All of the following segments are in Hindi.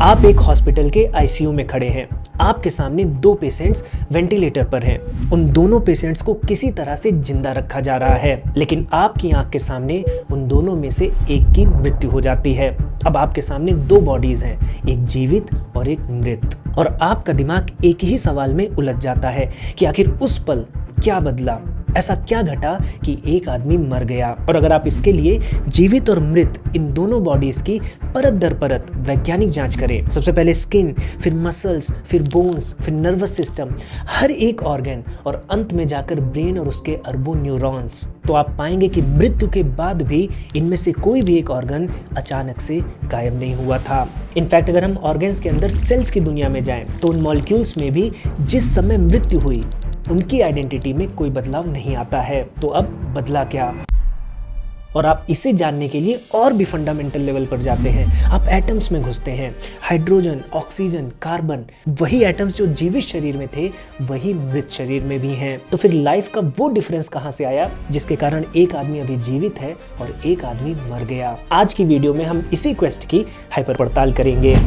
आप एक हॉस्पिटल के आईसीयू में खड़े हैं। आपके सामने दो पेशेंट्स वेंटिलेटर पर हैं। उन दोनों पेशेंट्स को किसी तरह से जिंदा रखा जा रहा है, लेकिन आपकी आंख के सामने उन दोनों में से एक की मृत्यु हो जाती है। अब आपके सामने दो बॉडीज हैं, एक जीवित और एक मृत, और आपका दिमाग एक ही सवाल में उलझ जाता है कि आखिर उस पल क्या बदला, ऐसा क्या घटा कि एक आदमी मर गया। और अगर आप इसके लिए जीवित और मृत इन दोनों बॉडीज की परत दर परत वैज्ञानिक जांच करें, सबसे पहले स्किन, फिर मसल्स, फिर बोन्स, फिर नर्वस सिस्टम, हर एक ऑर्गन, और अंत में जाकर ब्रेन और उसके अरबों न्यूरॉन्स, तो आप पाएंगे कि मृत्यु के बाद भी इनमें से कोई भी एक ऑर्गन अचानक से गायब नहीं हुआ था। इनफैक्ट अगर हम ऑर्गन्स के अंदर सेल्स की दुनिया में जाएं तो उन मॉलिक्यूल्स में भी जिस समय मृत्यु हुई उनकी आइडेंटिटी में कोई बदलाव नहीं आता है। तो अब बदला क्या? और आप इसे जानने के लिए और भी फंडामेंटल लेवल पर जाते हैं। आप एटम्स में घुसते हैं। हाइड्रोजन, ऑक्सीजन, कार्बन, वही एटम्स जो जीवित शरीर में थे वही मृत शरीर में भी हैं। तो फिर लाइफ का वो डिफरेंस कहां से आया जिसके कारण एक आदमी अभी जीवित है और एक आदमी मर गया? आज की वीडियो में हम इसी क्वेस्ट की हाइपर पड़ताल करेंगे।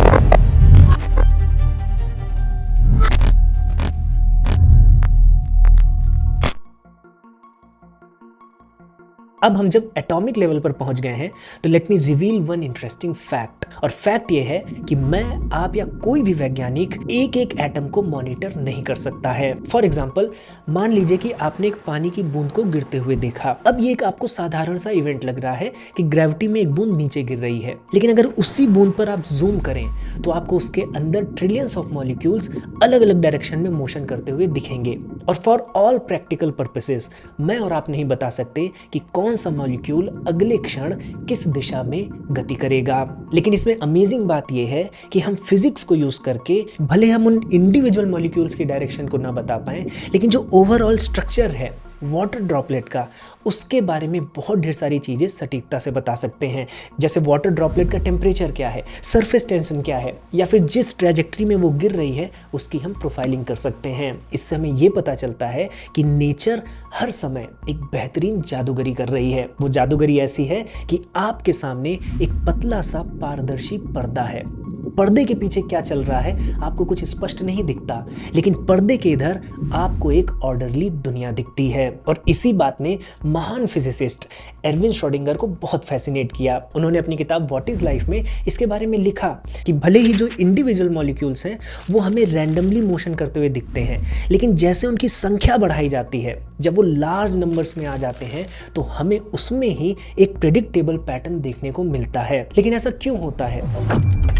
अब हम जब एटॉमिक लेवल पर पहुंच गए हैं तो let me reveal one interesting fact. और फैक्ट ये है कि मैं, आप या कोई भी वैज्ञानिक एक एक एटम को मॉनिटर नहीं कर सकता है। फॉर एग्जांपल, मान लीजिए कि आपने एक पानी की बूंद को गिरते हुए देखा। अब ये एक आपको साधारण सा इवेंट लग रहा है कि ग्रेविटी में एक बूंद नीचे गिर रही है, लेकिन अगर उसी बूंद पर आप जूम करें तो आपको उसके अंदर ट्रिलियंस ऑफ मॉलिक्यूल्स अलग अलग डायरेक्शन में मोशन करते हुए दिखेंगे। और फॉर ऑल प्रैक्टिकल पर्पसेस मैं और आप नहीं बता सकते कि कौन सा मॉलिक्यूल अगले क्षण किस दिशा में गति करेगा। लेकिन इसमें अमेजिंग बात यह है कि हम फिजिक्स को यूज करके भले हम उन इंडिविजुअल मॉलिक्यूल्स की डायरेक्शन को ना बता पाएं, लेकिन जो ओवरऑल स्ट्रक्चर है वाटर ड्रॉपलेट का, उसके बारे में बहुत ढेर सारी चीज़ें सटीकता से बता सकते हैं। जैसे वाटर ड्रॉपलेट का टेम्परेचर क्या है, सरफेस टेंशन क्या है, या फिर जिस ट्रैजेक्टरी में वो गिर रही है उसकी हम प्रोफाइलिंग कर सकते हैं। इससे हमें ये पता चलता है कि नेचर हर समय एक बेहतरीन जादूगरी कर रही है। वो जादूगरी ऐसी है कि आपके सामने एक पतला सा पारदर्शी पर्दा है। पर्दे के पीछे क्या चल रहा है आपको कुछ स्पष्ट नहीं दिखता, लेकिन पर्दे के इधर आपको एक ऑर्डरली दुनिया दिखती है। और इसी बात ने महान फिजिसिस्ट एर्विन श्रोडिंगर को बहुत फैसिनेट किया। उन्होंने अपनी किताब व्हाट इज लाइफ में इसके बारे में लिखा कि भले ही जो इंडिविजुअल मॉलिक्यूल्स हैं वो हमें रैंडमली मोशन करते हुए दिखते हैं, लेकिन जैसे उनकी संख्या बढ़ाई जाती है, जब वो लार्ज नंबर्स में आ जाते हैं तो हमें उसमें ही एक प्रेडिक्टेबल पैटर्न देखने को मिलता है। लेकिन ऐसा क्यों होता है?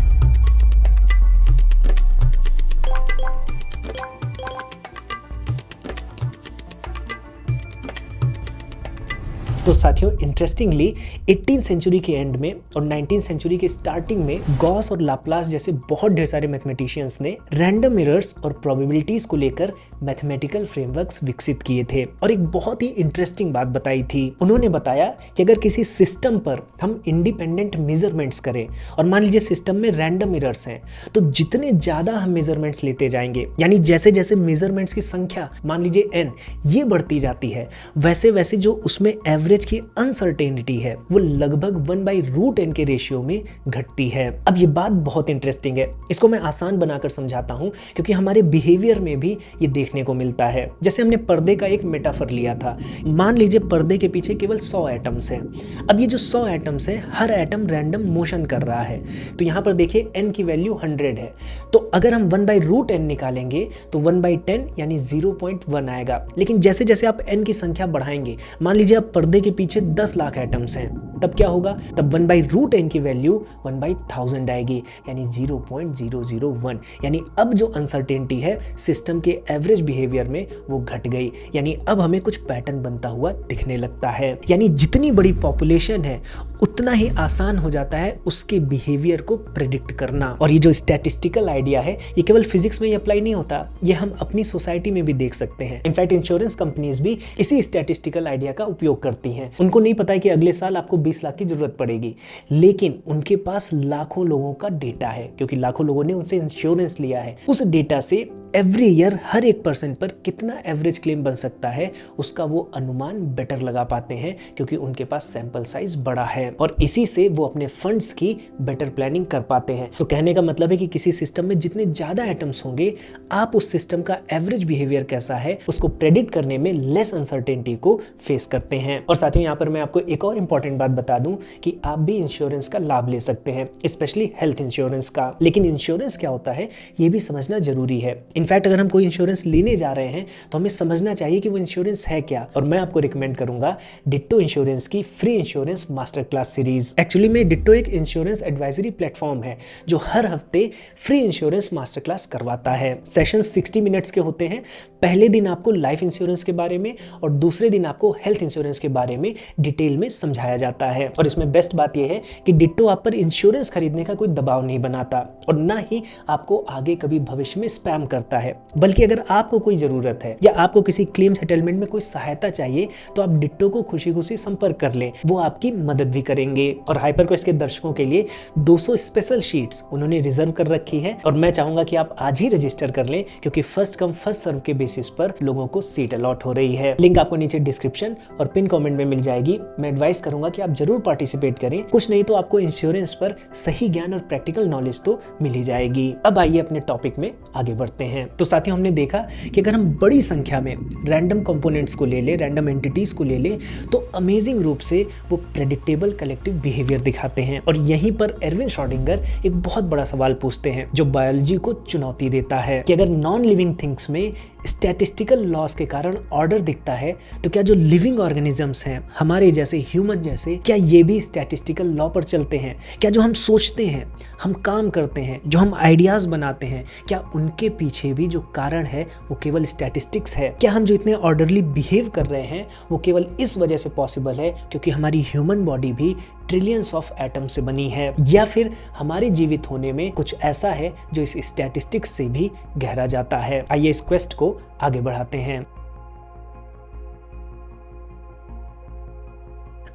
तो साथियों, इंटरेस्टिंगली 18th सेंचुरी के एंड में और 19th सेंचुरी के स्टार्टिंग में गॉस और लाप्लास जैसे बहुत ढेर सारे मैथमेटिशियंस ने रैंडम एरर्स और प्रोबेबिलिटीज को लेकर मैथमेटिकल फ्रेमवर्क्स विकसित किए थे और एक बहुत ही इंटरेस्टिंग बात बताई थी। उन्होंने बताया कि अगर किसी सिस्टम पर हम इंडिपेंडेंट मेजरमेंट्स करें और मान लीजिए सिस्टम में रैंडम एरर्स हैं, तो जितने ज्यादा हम मेजरमेंट्स लेते जाएंगे, यानी जैसे जैसे मेजरमेंट्स की संख्या मान लीजिए n ये बढ़ती जाती है, वैसे वैसे जो उसमें एवरेज की अनसर्टेनिटी है वो लगभग 1/√n के रेशियो में घटती है। अब ये बात बहुत इंटरेस्टिंग है, इसको मैं आसान बनाकर समझाता हूं क्योंकि हमारे बिहेवियर में भी ये देखने को मिलता है। जैसे हमने पर्दे का एक मेटाफर लिया था, मान लीजिए पर्दे के पीछे केवल 100 एटम्स हैं। अब ये जो 100 एटम्स है, हर एटम रैंडम मोशन कर रहा है, तो यहां पर देखिए n की वैल्यू 100 है, तो अगर हम 1/√n निकालेंगे तो 1/10 यानी 0.1 आएगा। लेकिन जैसे जैसे आप n की संख्या बढ़ाएंगे, मान लीजिए आप पर्दे के पीछे 10 लाख एटम्स हैं, तब क्या होगा? तब 1/√n की वैल्यू 1/1000 आएगी, यानी 0.001। यानी अब जो अनसर्टेनिटी है सिस्टम के एवरेज बिहेवियर में वो घट गई, यानी अब हमें कुछ पैटर्न बनता हुआ दिखने लगता है। यानी जितनी बड़ी पॉपुलेशन है उतना ही आसान हो जाता है उसके बिहेवियर को प्रेडिक्ट करना। और ये जो स्टैटिस्टिकल आइडिया है ये केवल फिजिक्स में ही अप्लाई नहीं होता, ये हम अपनी सोसाइटी में भी देख सकते हैं। इनफैक्ट इंश्योरेंस कंपनीज भी इसी स्टैटिस्टिकल आइडिया का उपयोग करती हैं। उनको नहीं पता है कि अगले साल आपको 20 लाख की जरूरत पड़ेगी, लेकिन उनके पास लाखों लोगों का डेटा है क्योंकि लाखों लोगों ने उनसे इंश्योरेंस लिया है। उस डेटा से एवरी ईयर हर एक पर्सन पर कितना एवरेज क्लेम बन सकता है उसका वो अनुमान बेटर लगा पाते हैं, क्योंकि उनके पास सैंपल साइज बड़ा है और इसी से वो अपने फंड्स की बेटर प्लानिंग कर पाते हैं। तो कहने का मतलब है कि किसी सिस्टम में जितने ज्यादा एटम्स होंगे, आप उस सिस्टम का एवरेज बिहेवियर कैसा है उसको प्रेडिक्ट करने में लेस अनसर्टेनिटी को फेस करते हैं। और साथियों, यहाँ पर मैं आपको एक और इंपॉर्टेंट बात बता दूं कि आप भी इंश्योरेंस का लाभ ले सकते हैं, स्पेशली हेल्थ इंश्योरेंस का। लेकिन इंश्योरेंस क्या होता है ये भी समझना जरूरी है। इनफैक्ट अगर हम कोई इंश्योरेंस लेने जा रहे हैं तो हमें समझना चाहिए कि वो इंश्योरेंस है क्या। और मैं आपको रिकमेंड करूंगा डिट्टो इंश्योरेंस की free insurance master class series. Actually में डिट्टो एक इंश्योरेंस एडवाइजरी प्लेटफॉर्म है जो हर हफ्ते फ्री इंश्योरेंस मास्टर क्लास करवाता है। सेशन 60 मिनट्स के होते हैं। पहले दिन आपको लाइफ इंश्योरेंस के बारे में और दूसरे दिन आपको हेल्थ इंश्योरेंस के बारे में डिटेल में समझाया जाता है। और इसमें बेस्ट बात यह है कि डिट्टो आप पर इंश्योरेंस खरीदने का कोई दबाव नहीं बनाता और ना ही आपको आगे कभी भविष्य में स्पैम करता है। बल्कि अगर आपको कोई जरूरत है या आपको किसी क्लेम सेटलमेंट में कोई सहायता चाहिए तो आप डिट्टो को खुशी खुशी संपर्क कर लें, वो आपकी मदद भी करेंगे। और हाइपर क्वेस्ट के दर्शकों के लिए 200 स्पेशल शीट्स उन्होंने रिजर्व कर रखी है और मैं चाहूंगा कि आप आज ही रजिस्टर कर लें, क्योंकि फर्स्ट कम फर्स्ट सर्व के बेसिस पर लोगों को सीट अलॉट हो रही है। लिंक आपको नीचे डिस्क्रिप्शन और पिन कमेंट में मिल जाएगी। मैं एडवाइस करूंगा कि आप जरूर पार्टिसिपेट करें, कुछ नहीं तो आपको इंश्योरेंस पर सही ज्ञान और प्रैक्टिकल नॉलेज तो मिल ही जाएगी। अब आइए अपने टॉपिक में आगे बढ़ते हैं। तो साथियों, हमने देखा कि अगर हम बड़ी संख्या में रैंडम कंपोनेंट्स को ले लें, रैंडम एंटिटीज को ले लें, तो अमेजिंग रूप से वो प्रेडिक्टेबल कलेक्टिव बिहेवियर दिखाते हैं। और यहीं पर एरविन श्रोडिंगर एक बहुत बड़ा सवाल पूछते हैं जो बायोलॉजी को चुनौती देता है कि अगर नॉन लिविंग थिंग्स में स्टैटिस्टिकल लॉस के कारण ऑर्डर दिखता है, तो क्या जो लिविंग ऑर्गेनिजम्स हैं हमारे जैसे, ह्यूमन जैसे, क्या ये भी स्टैटिस्टिकल लॉ पर चलते हैं? क्या जो हम सोचते हैं, हम काम करते हैं, जो हम आइडियाज बनाते हैं, क्या उनके पीछे भी जो कारण है वो केवल स्टैटिस्टिक्स है? क्या हम जो इतने ऑर्डरली बिहेव कर रहे हैं वो केवल इस वजह से पॉसिबल है क्योंकि हमारी ह्यूमन बॉडी भी ट्रिलियंस ऑफ एटम से बनी है? या फिर हमारे जीवित होने में कुछ ऐसा है जो इस स्टैटिस्टिक्स से भी गहरा जाता है? आइए इस क्वेस्ट को आगे बढ़ाते हैं।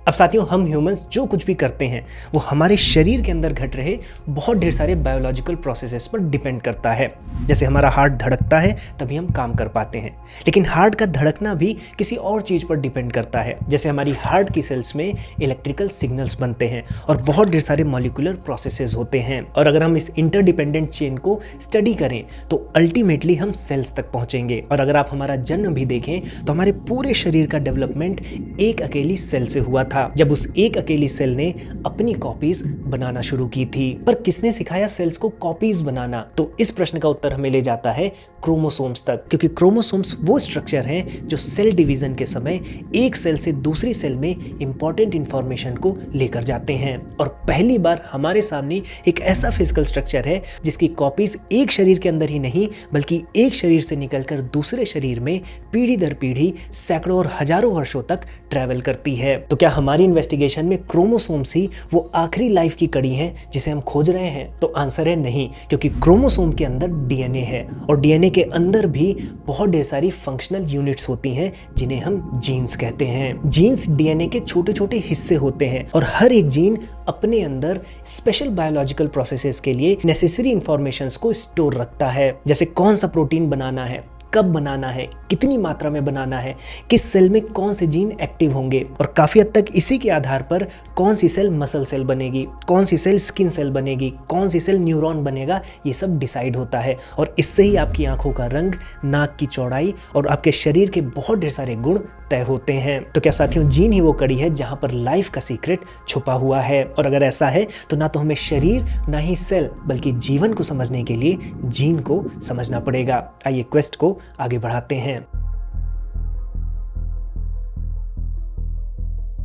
अब साथियों, हम ह्यूमंस जो कुछ भी करते हैं वो हमारे शरीर के अंदर घट रहे बहुत ढेर सारे बायोलॉजिकल प्रोसेसेस पर डिपेंड करता है। जैसे हमारा हार्ट धड़कता है तभी हम काम कर पाते हैं, लेकिन हार्ट का धड़कना भी किसी और चीज़ पर डिपेंड करता है। जैसे हमारी हार्ट की सेल्स में इलेक्ट्रिकल सिग्नल्स बनते हैं और बहुत ढेर सारे मॉलिक्यूलर प्रोसेसेस होते हैं। और अगर हम इस इंटरडिपेंडेंट चेन को स्टडी करें तो अल्टीमेटली हम सेल्स तक पहुंचेंगे। और अगर आप हमारा जन्म भी देखें तो हमारे पूरे शरीर का डेवलपमेंट एक अकेली सेल से हुआ था, जब उस एक अकेली सेल ने अपनी कॉपीज बनाना शुरू की थी। पर किसने सिखाया सेल्स को कॉपीज बनाना? तो इस प्रश्न का उत्तर हमें ले जाता है क्रोमोसोम्स तक, क्योंकि क्रोमोसोम्स वो स्ट्रक्चर हैं जो सेल डिवीजन के समय एक सेल से दूसरी सेल में इंपॉर्टेंट इंफॉर्मेशन को लेकर जाते हैं। और पहली बार हमारे सामने एक ऐसा फिजिकल स्ट्रक्चर है जिसकी कॉपीज एक शरीर के अंदर ही नहीं बल्कि एक शरीर से निकलकर दूसरे शरीर में पीढ़ी दर पीढ़ी सैकड़ों और हजारों वर्षों तक ट्रैवल करती है। तो क्या हमारी इन्वेस्टिगेशन में क्रोमोसोम्स ही वो आखिरी लाइफ की कड़ी है जिसे हम खोज रहे हैं? तो आंसर है नहीं, क्योंकि क्रोमोसोम के अंदर डीएनए है और डीएनए के अंदर भी बहुत ढेर सारी फंक्शनल यूनिट्स होती हैं जिन्हें हम जीन्स कहते हैं। जीन्स डीएनए के छोटे छोटे हिस्से होते हैं और हर एक जीन अपने अंदर स्पेशल बायोलॉजिकल प्रोसेसेस के लिए नेसेसरी इंफॉर्मेशंस को स्टोर रखता है। जैसे कौन सा प्रोटीन बनाना है, कब बनाना है, कितनी मात्रा में बनाना है, किस सेल में कौन से जीन एक्टिव होंगे और काफी हद तक इसी के आधार पर कौन सी सेल मसल सेल बनेगी, कौन सी सेल स्किन सेल बनेगी, कौन सी सेल न्यूरॉन बनेगा, ये सब डिसाइड होता है। और इससे ही आपकी आंखों का रंग, नाक की चौड़ाई और आपके शरीर के बहुत ढेर सारे गुण तय होते हैं। तो क्या साथियों, जीन ही वो कड़ी है जहां पर लाइफ का सीक्रेट छुपा हुआ है? और अगर ऐसा है तो ना तो हमें शरीर, ना ही सेल, बल्कि जीवन को समझने के लिए जीन को समझना पड़ेगा। आइए क्वेस्ट को आगे बढ़ाते हैं।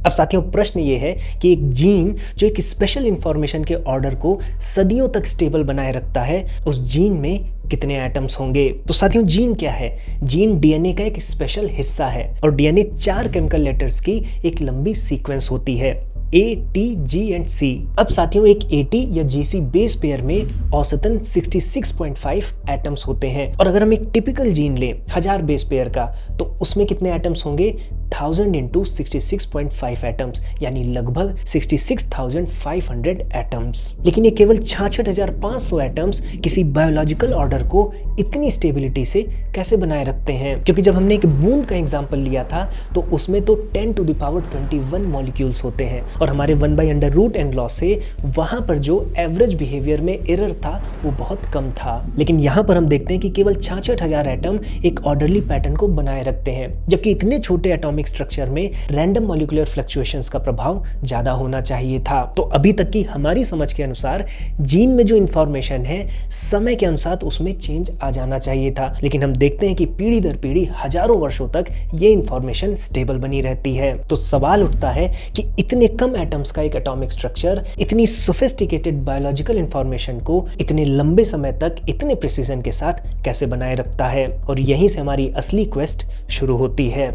अब साथियों, प्रश्न ये है कि एक जीन जो एक स्पेशल इंफॉर्मेशन के ऑर्डर को सदियों तक स्टेबल बनाए रखता है, उस जीन में कितने एटम्स होंगे? तो साथियों, जीन क्या है? जीन डीएनए का एक स्पेशल हिस्सा है और डीएनए 4 केमिकल लेटर्स की एक लंबी सीक्वेंस होती है, A, T, G and C। अब साथियों, एक AT या GC बेस पेयर में औसतन 66.5 एटम्स होते हैं और अगर हम एक टिपिकल जीन लें 1000 बेस पेयर का, तो उसमें कितने एटम्स होंगे? 1000 इंटू 66.5 एटम्स, यानी लगभग 66,500 एटम्स। लेकिन ये केवल 66,500 एटम्स किसी बायोलॉजिकल ऑर्डर को इतनी स्टेबिलिटी से कैसे बनाए रखते हैं? क्योंकि जब हमने एक बूंद का एग्जांपल लिया था तो उसमें तो 10 टू द पावर 21 मॉलिक्यूल्स होते हैं, और हमारे 1/√n लॉ से वहां पर जो एवरेज बिहेवियर में एरर था वो बहुत कम था। लेकिन यहाँ पर हम देखते हैं कि केवल 66,000 एटम एक ऑर्डरली पैटर्न को बनाए रखते हैं, जबकि इतने छोटे एटॉमिक स्ट्रक्चर में रैंडम मॉलिक्यूलर फ्लक्चुएशंस का प्रभाव ज्यादा होना चाहिए था। तो अभी तक की हमारी समझ के अनुसार जीन में जो इंफॉर्मेशन है समय के अनुसार उसमें चेंज आ जाना चाहिए था, लेकिन हम देखते हैं कि पीढ़ी दर पीढ़ी हजारों वर्षों तक ये इंफॉर्मेशन स्टेबल बनी रहती है। तो सवाल उठता है कि इतने कम एटम्स का एक एटॉमिक स्ट्रक्चर इतनी सोफिस्टिकेटेड बायोलॉजिकल इंफॉर्मेशन को इतने लंबे समय तक इतने प्रिसीजन के साथ कैसे बनाए रखता है, और यहीं से हमारी असली क्वेस्ट शुरू होती है।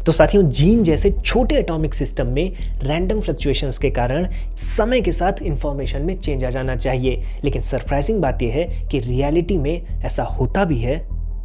तो साथियों, जीन जैसे छोटे एटॉमिक सिस्टम में रैंडम फ्लक्चुएशंस के कारण समय के साथ इंफॉर्मेशन में चेंज आ जाना चाहिए, लेकिन सरप्राइजिंग बात यह है कि रियलिटी में ऐसा होता भी है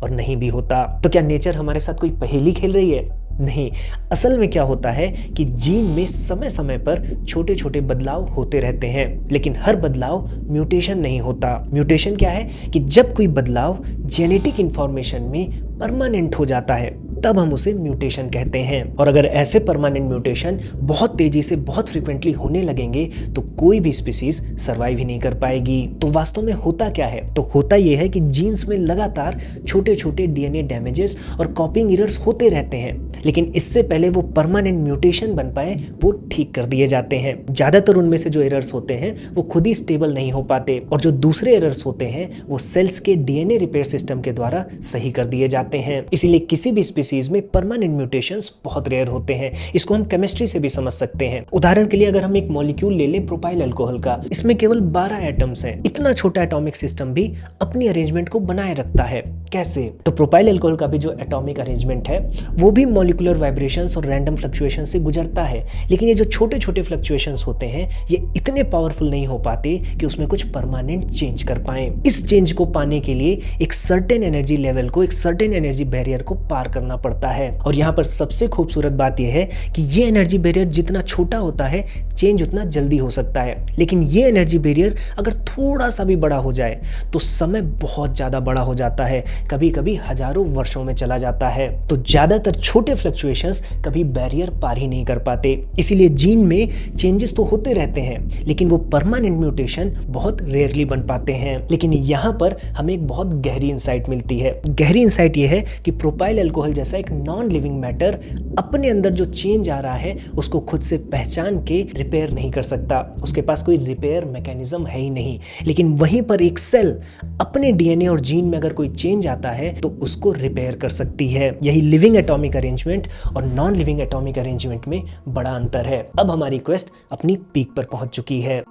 और नहीं भी होता। तो क्या नेचर हमारे साथ कोई पहेली खेल रही है? नहीं, असल में क्या होता है कि जीन में समय समय पर छोटे छोटे बदलाव होते रहते हैं, लेकिन हर बदलाव म्यूटेशन नहीं होता। म्यूटेशन क्या है कि जब कोई बदलाव जेनेटिक इंफॉर्मेशन में परमानेंट हो जाता है तब हम उसे म्यूटेशन कहते हैं। और अगर ऐसे परमानेंट म्यूटेशन बहुत तेजी से बहुत फ्रीक्वेंटली होने लगेंगे तो कोई भी स्पीसीज सर्वाइव ही नहीं कर पाएगी। तो वास्तव में होता क्या है? तो होता यह है कि जीन्स में लगातार छोटे छोटे डीएनए डैमेजेस और कॉपिंग एरर्स होते रहते हैं, लेकिन इससे पहले वो परमानेंट म्यूटेशन बन पाए वो ठीक कर दिए जाते हैं। ज्यादातर उनमें से जो एरर्स होते हैं वो खुद ही स्टेबल नहीं हो पाते, और जो दूसरे एरर्स होते हैं वो सेल्स के डीएनए रिपेयर सिस्टम के द्वारा सही कर दिए जाते हैं। इसीलिए किसी भी स्पीसीज में परमानेंट म्यूटेशंस बहुत रेयर होते हैं। इसको हम केमिस्ट्री से भी समझ सकते हैं। उदाहरण के लिए अगर हम एक मॉलिक्यूल ले लें प्रोपाइल अल्कोहल का, इसमें केवल 12 एटम्स हैं। इतना छोटा एटॉमिक सिस्टम भी अपनी अरेंजमेंट को बनाए रखता है। कैसे? तो प्रोपाइल अल्कोहल का भी जो एटॉमिक अरेंजमेंट है वो भी मॉलिक्यूलर वाइब्रेशंस और रैंडम फ्लक्चुएशन से गुजरता है, लेकिन ये जो छोटे छोटे फ्लक्चुएशंस होते हैं ये इतने पावरफुल नहीं हो पाते कि उसमें कुछ परमानेंट चेंज कर पाए। इस चेंज को पाने के लिए एक सर्टेन एनर्जी लेवल को, एक सर्टेन एनर्जी बैरियर को पार करना पड़ता है। और यहाँ पर सबसे खूबसूरत बात यह है कि ये एनर्जी बैरियर जितना छोटा होता है चेंज उतना जल्दी हो सकता है, लेकिन ये एनर्जी बैरियर अगर थोड़ा सा भी बड़ा हो जाए तो समय बहुत ज्यादा बड़ा हो जाता है, कभी कभी हजारों वर्षों में चला जाता है। तो ज्यादातर छोटे फ्लक्चुएशंस कभी बैरियर पार ही नहीं कर पाते। इसीलिए जीन में चेंजेस तो होते रहते हैं, लेकिन वो परमानेंट म्यूटेशन बहुत रेयरली बन पाते हैं। लेकिन यहाँ पर हमें एक बहुत गहरी इंसाइट मिलती है। गहरी इंसाइट ये है कि प्रोपाइल अल्कोहल जैसा एक नॉन लिविंग मैटर अपने अंदर जो चेंज आ रहा है उसको खुद से पहचान के रिपेयर नहीं कर सकता। उसके पास कोई रिपेयर मैकेनिज्म है ही नहीं। लेकिन वहीं पर एक सेल अपने डीएनए और जीन में अगर कोई चेंज आता है तो उसको रिपेयर कर सकती है। यही लिविंग एटॉमिक अरेंजमेंट और नॉन लिविंग एटॉमिक अरेंजमेंट में बड़ा अंतर है। अब हमारी क्वेस्ट अपनी पीक पर पहुंच चुकी है।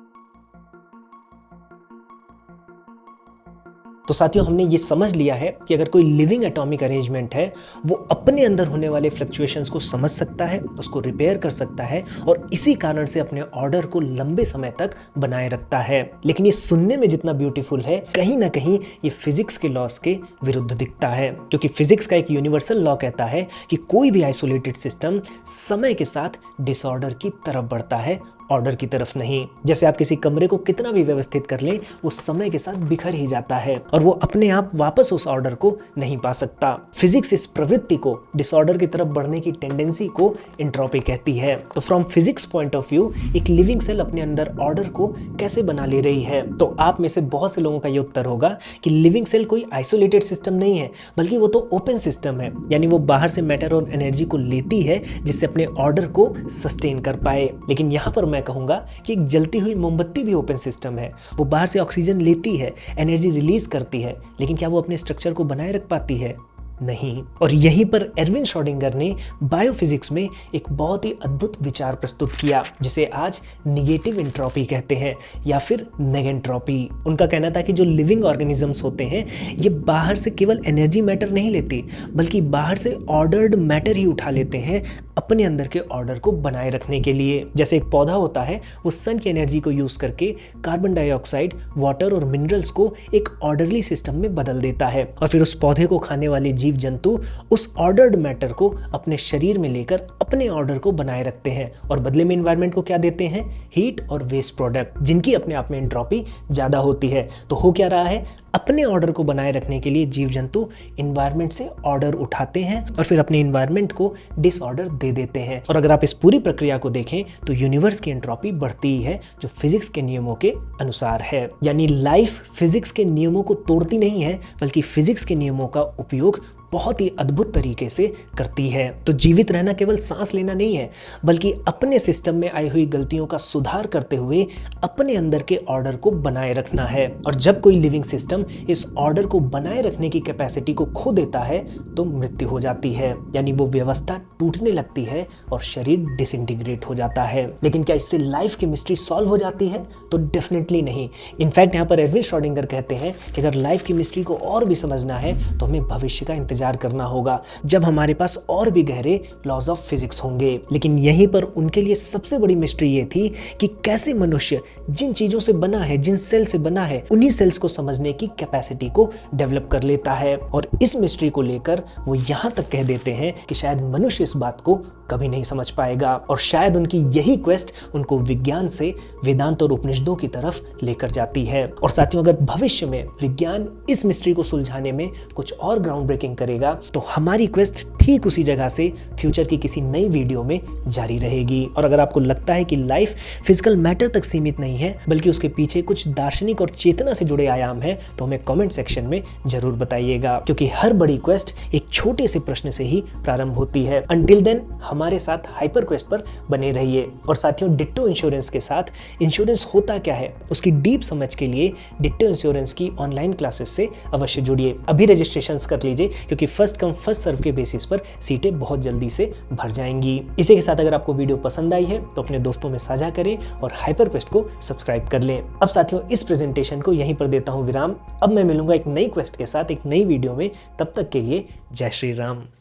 तो साथियों, हमने ये समझ लिया है कि अगर कोई लिविंग एटॉमिक अरेंजमेंट है वो अपने अंदर होने वाले फ्लक्चुएशंस को समझ सकता है, उसको रिपेयर कर सकता है और इसी कारण से अपने ऑर्डर को लंबे समय तक बनाए रखता है। लेकिन ये सुनने में जितना ब्यूटीफुल है, कहीं ना कहीं ये फिजिक्स के लॉस के विरुद्ध दिखता है, क्योंकि फिजिक्स का एक यूनिवर्सल लॉ कहता है कि कोई भी आइसोलेटेड सिस्टम समय के साथ डिसऑर्डर की तरफ बढ़ता है, ऑर्डर की तरफ नहीं। जैसे आप किसी कमरे को कितना भी व्यवस्थित कर लें वो समय के साथ बिखर ही जाता है और वो अपने आप वापस उस ऑर्डर को नहीं पा सकता। फिजिक्स इस प्रवृत्ति को, डिसऑर्डर की तरफ बढ़ने की टेंडेंसी को एंट्रोपी कहती है। तो from physics point of view एक लिविंग सेल अपने अंदर ऑर्डर को कैसे बना ले रही है? तो आप में से बहुत से लोगों का ये उत्तर होगा कि लिविंग सेल कोई आइसोलेटेड सिस्टम नहीं है, बल्कि वो तो ओपन सिस्टम है, यानी वो बाहर से मैटर और एनर्जी को लेती है जिससे अपने ऑर्डर को सस्टेन कर पाए। लेकिन यहाँ पर मैं कहूंगा कि एक जलती हुई मोमबत्ती भी ओपन सिस्टम है। वो बाहर से ऑक्सीजन लेती है, एनर्जी रिलीज करती है, लेकिन क्या वो अपने स्ट्रक्चर को बनाए रख पाती है? नहीं। और यहीं पर एरविन श्रोडिंगर ने बायोफिजिक्स में एक बहुत ही अद्भुत विचार प्रस्तुत किया जिसे आज निगेटिव एंट्रोपी कहते हैं या फिर नेगेंट्रोपी। उनका कहना था कि जो लिविंग ऑर्गेनिजम्स होते हैं ये बाहर से केवल एनर्जी मैटर नहीं लेती, बल्कि बाहर से ऑर्डर्ड मैटर ही उठा लेते हैं अपने अंदर के ऑर्डर को बनाए रखने के लिए। जैसे एक पौधा होता है, वो सन की एनर्जी को यूज करके कार्बन डाइऑक्साइड, वाटर और मिनरल्स को एक ऑर्डरली सिस्टम में बदल देता है, और फिर उस पौधे को खाने वाले जीव जंतु उस ऑर्डर्ड मैटर को अपने शरीर में लेकर अपने ऑर्डर को बनाए रखते हैं, और बदले में इन्वायरमेंट को क्या देते हैं? हीट और वेस्ट प्रोडक्ट, जिनकी अपने आप में एंट्रोपी ज्यादा होती है। तो हो क्या रहा है? अपने ऑर्डर को बनाए रखने के लिए जीव जंतु इन्वायरमेंट से ऑर्डर उठाते हैं और फिर अपने इन्वायरमेंट को डिसऑर्डर दे देते हैं। और अगर आप इस पूरी प्रक्रिया को देखें तो यूनिवर्स की एंट्रोपी बढ़ती ही है, जो फिजिक्स के नियमों के अनुसार है। यानी लाइफ फिजिक्स के नियमों को तोड़ती नहीं है, बल्कि फिजिक्स के नियमों का उपयोग बहुत ही अद्भुत तरीके से करती है। तो जीवित रहना केवल सांस लेना नहीं है, बल्कि अपने सिस्टम में आई हुई गलतियों का सुधार करते हुए अपने अंदर के ऑर्डर को बनाए रखना है। और जब कोई लिविंग सिस्टम इस ऑर्डर को बनाए रखने की कैपेसिटी को खो देता है तो मृत्यु हो जाती है, यानी वो व्यवस्था टूटने लगती है और शरीर डिसइंटीग्रेट हो जाता है। लेकिन क्या इससे लाइफ की मिस्ट्री सॉल्व हो जाती है? तो डेफिनेटली नहीं। इनफैक्ट यहाँ पर एरविन श्रोडिंगर कहते हैं कि अगर लाइफ की मिस्ट्री को और भी समझना है तो हमें भविष्य का इंतजार करना होगा, जब हमारे पास और भी गहरे लॉज ऑफ फिजिक्स होंगे। लेकिन यहीं पर उनके लिए सबसे बड़ी मिस्ट्री ये थी कि कैसे मनुष्य जिन चीजों से बना है, जिन सेल से बना है, उन्हीं सेल्स को समझने की कैपेसिटी को डेवलप कर लेता है। और इस मिस्ट्री को लेकर वो यहां तक कह देते हैं कि शायद मनुष्य इस बात को कभी नहीं समझ पाएगा, और शायद उनकी यही क्वेस्ट उनको विज्ञान से वेदांत और उपनिषदों की तरफ लेकर जाती है। और साथियों, अगर भविष्य में विज्ञान इस मिस्ट्री को सुलझाने में कुछ और ग्राउंड ब्रेकिंग करेगा तो हमारी क्वेस्ट ठीक उसी जगह से फ्यूचर की किसी नई वीडियो में जारी रहेगी। और अगर आपको लगता है कि लाइफ फिजिकल मैटर तक सीमित नहीं है, बल्कि उसके पीछे कुछ दार्शनिक और चेतना से जुड़े आयाम है, तो हमें कमेंट सेक्शन में जरूर बताइएगा, क्योंकि हर बड़ी क्वेस्ट एक छोटे से प्रश्न से ही प्रारंभ होती है। अंटिल देन हमारे साथ हाइपर क्वेस्ट पर बने रहिए। और साथियों, डिट्टो इंश्योरेंस के साथ इंश्योरेंस होता क्या है, उसकी डीप समझ के लिए डिट्टो इंश्योरेंस की ऑनलाइन क्लासेस से अवश्य जुड़िए। अभी रजिस्ट्रेशन कर लीजिए, क्योंकि फर्स्ट कम फर्स्ट सर्व के बेसिस पर सीटें बहुत जल्दी से भर जाएंगी। इसी के साथ अगर आपको वीडियो पसंद आई है तो अपने दोस्तों में साझा करें और हाइपर क्वेस्ट को सब्सक्राइब कर लें। अब साथियों, इस प्रेजेंटेशन को यहीं पर देता हूं विराम। अब मैं मिलूंगा एक नई क्वेस्ट के साथ एक नई वीडियो में। तब तक के लिए जय श्री राम।